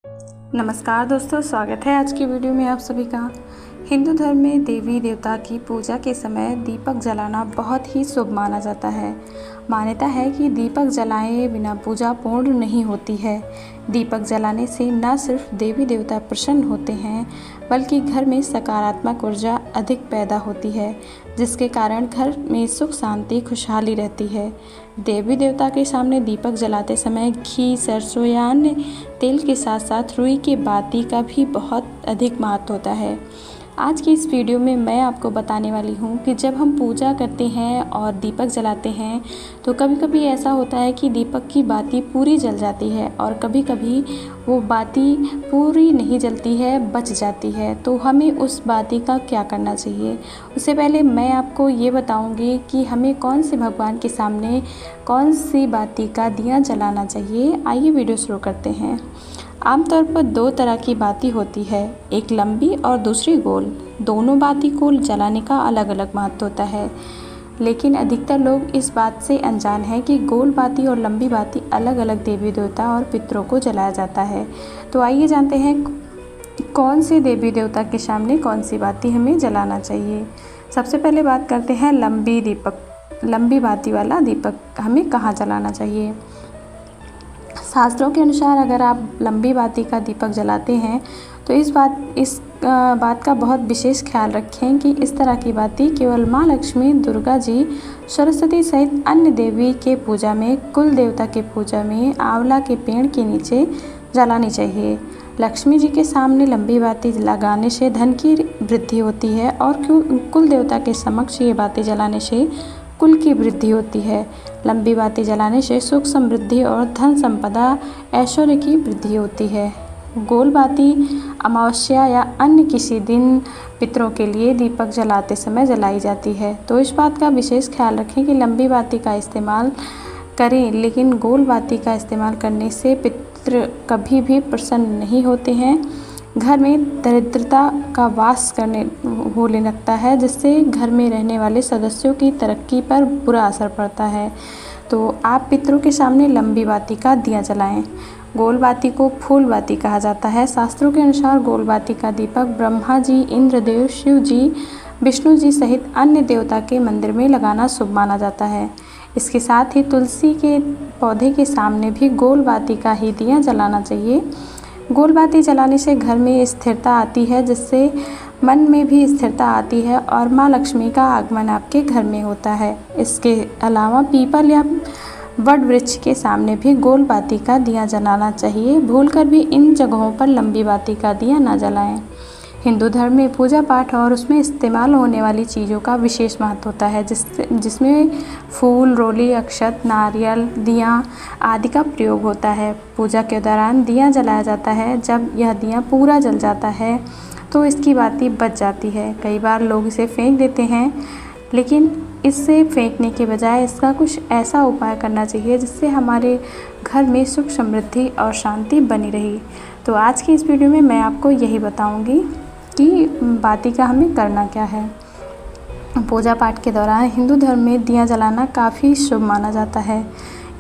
नमस्कार दोस्तों, स्वागत है आज की वीडियो में आप सभी का। हिंदू धर्म में देवी देवता की पूजा के समय दीपक जलाना बहुत ही शुभ माना जाता है। मान्यता है कि दीपक जलाए बिना पूजा पूर्ण नहीं होती है। दीपक जलाने से न सिर्फ देवी देवता प्रसन्न होते हैं, बल्कि घर में सकारात्मक ऊर्जा अधिक पैदा होती है, जिसके कारण घर में सुख शांति खुशहाली रहती है। देवी देवता के सामने दीपक जलाते समय घी, सरसों या अन्य तेल के साथ साथ रुई के बाती का भी बहुत अधिक महत्व होता है। आज की इस वीडियो में मैं आपको बताने वाली हूँ कि जब हम पूजा करते हैं और दीपक जलाते हैं तो कभी कभी ऐसा होता है कि दीपक की बाती पूरी जल जाती है और कभी कभी वो बाती पूरी नहीं जलती है, बच जाती है। तो हमें उस बाती का क्या करना चाहिए, उससे पहले मैं आपको ये बताऊँगी कि हमें कौन से भगवान के सामने कौन सी बाती का दिया जलाना चाहिए। आइए वीडियो शुरू करते हैं। आमतौर पर दो तरह की बाती होती है, एक लंबी और दूसरी गोल। दोनों बाती को जलाने का अलग अलग महत्व होता है, लेकिन अधिकतर लोग इस बात से अनजान हैं कि गोल बाती और लंबी बाती अलग अलग देवी देवता और पितरों को जलाया जाता है। तो आइए जानते हैं कौन से देवी देवता के सामने कौन सी बाती हमें जलाना चाहिए। सबसे पहले बात करते हैं लंबी बाती वाला दीपक हमें कहाँ जलाना चाहिए। शास्त्रों के अनुसार अगर आप लंबी बाती का दीपक जलाते हैं तो इस बात का बहुत विशेष ख्याल रखें कि इस तरह की बाती केवल माँ लक्ष्मी, दुर्गा जी, सरस्वती सहित अन्य देवी के पूजा में, कुल देवता के पूजा में आंवला के पेड़ के नीचे जलानी चाहिए। लक्ष्मी जी के सामने लंबी बाती लगाने से धन की वृद्धि होती है और कुल देवता के समक्ष ये बाती जलाने से कुल की वृद्धि होती है। लंबी बाती जलाने से सुख समृद्धि और धन संपदा ऐश्वर्य की वृद्धि होती है। गोल बाती अमावस्या या अन्य किसी दिन पितरों के लिए दीपक जलाते समय जलाई जाती है। तो इस बात का विशेष ख्याल रखें कि लंबी बाती का इस्तेमाल करें, लेकिन गोल बाती का इस्तेमाल करने से पितृ कभी भी प्रसन्न नहीं होते हैं। घर में दरिद्रता का वास होने लगता है, जिससे घर में रहने वाले सदस्यों की तरक्की पर बुरा असर पड़ता है। तो आप पितरों के सामने लंबी बाती का दिया जलाएं। गोल बाती को फूल बाती कहा जाता है। शास्त्रों के अनुसार गोल बाती का दीपक ब्रह्मा जी, इंद्रदेव, शिव जी, विष्णु जी सहित अन्य देवता के मंदिर में लगाना शुभ माना जाता है। इसके साथ ही तुलसी के पौधे के सामने भी गोल बाती का ही दिया जलाना चाहिए। गोल बाती जलाने से घर में स्थिरता आती है, जिससे मन में भी स्थिरता आती है और माँ लक्ष्मी का आगमन आपके घर में होता है। इसके अलावा पीपल या वट वृक्ष के सामने भी गोल बाती का दिया जलाना चाहिए। भूलकर भी इन जगहों पर लंबी बाती का दिया ना जलाएं। हिंदू धर्म में पूजा पाठ और उसमें इस्तेमाल होने वाली चीज़ों का विशेष महत्व होता है, जिसमें फूल, रोली, अक्षत, नारियल, दिया आदि का प्रयोग होता है। पूजा के दौरान दिया जलाया जाता है। जब यह दिया पूरा जल जाता है तो इसकी बाती बच जाती है। कई बार लोग इसे फेंक देते हैं, लेकिन इससे फेंकने के बजाय इसका कुछ ऐसा उपाय करना चाहिए जिससे हमारे घर में सुख समृद्धि और शांति बनी रही। तो आज की इस वीडियो में मैं आपको यही बताऊंगी कि बाती का हमें करना क्या है। पूजा पाठ के दौरान हिंदू धर्म में दिया जलाना काफ़ी शुभ माना जाता है।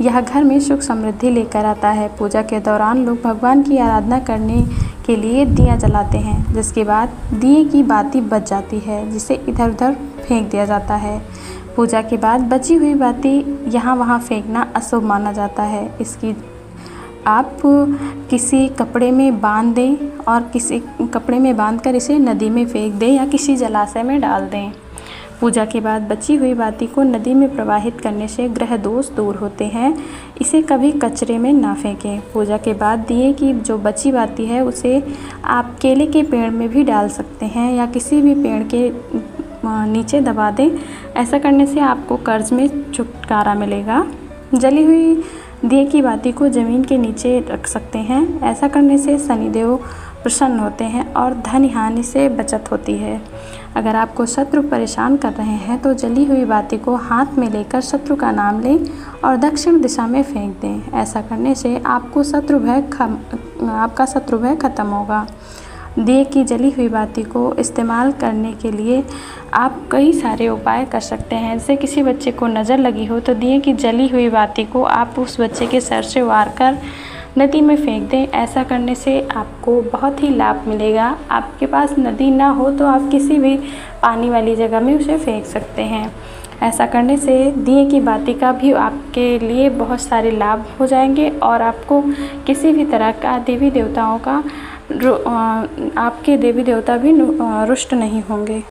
यह घर में सुख समृद्धि लेकर आता है। पूजा के दौरान लोग भगवान की आराधना करने के लिए दिया जलाते हैं, जिसके बाद दिए की बाती बच जाती है, जिसे इधर उधर फेंक दिया जाता है। पूजा के बाद बची हुई बाती यहाँ वहाँ फेंकना अशुभ माना जाता है। इसकी आप किसी कपड़े में बांध दें और किसी कपड़े में बांधकर इसे नदी में फेंक दें या किसी जलाशय में डाल दें। पूजा के बाद बची हुई बाती को नदी में प्रवाहित करने से ग्रह दोष दूर होते हैं। इसे कभी कचरे में ना फेंकें। पूजा के बाद दिए की जो बची बाती है उसे आप केले के पेड़ में भी डाल सकते हैं या किसी भी पेड़ के नीचे दबा दें। ऐसा करने से आपको कर्ज में छुटकारा मिलेगा। जली हुई दिए की बाती को ज़मीन के नीचे रख सकते हैं। ऐसा करने से शनिदेव प्रसन्न होते हैं और धन हानि से बचत होती है। अगर आपको शत्रु परेशान कर रहे हैं तो जली हुई बाती को हाथ में लेकर शत्रु का नाम लें और दक्षिण दिशा में फेंक दें। ऐसा करने से आपका शत्रु भय खत्म होगा। दिए की जली हुई बाती को इस्तेमाल करने के लिए आप कई सारे उपाय कर सकते हैं। जैसे किसी बच्चे को नज़र लगी हो तो दिए की जली हुई बाती को आप उस बच्चे के सर से वार कर नदी में फेंक दें। ऐसा करने से आपको बहुत ही लाभ मिलेगा। आपके पास नदी ना हो तो आप किसी भी पानी वाली जगह में उसे फेंक सकते हैं। ऐसा करने से दिए की बाती का भी आपके लिए बहुत सारे लाभ हो जाएंगे और आपको किसी भी तरह का देवी देवताओं का आपके देवी देवता भी रुष्ट नहीं होंगे।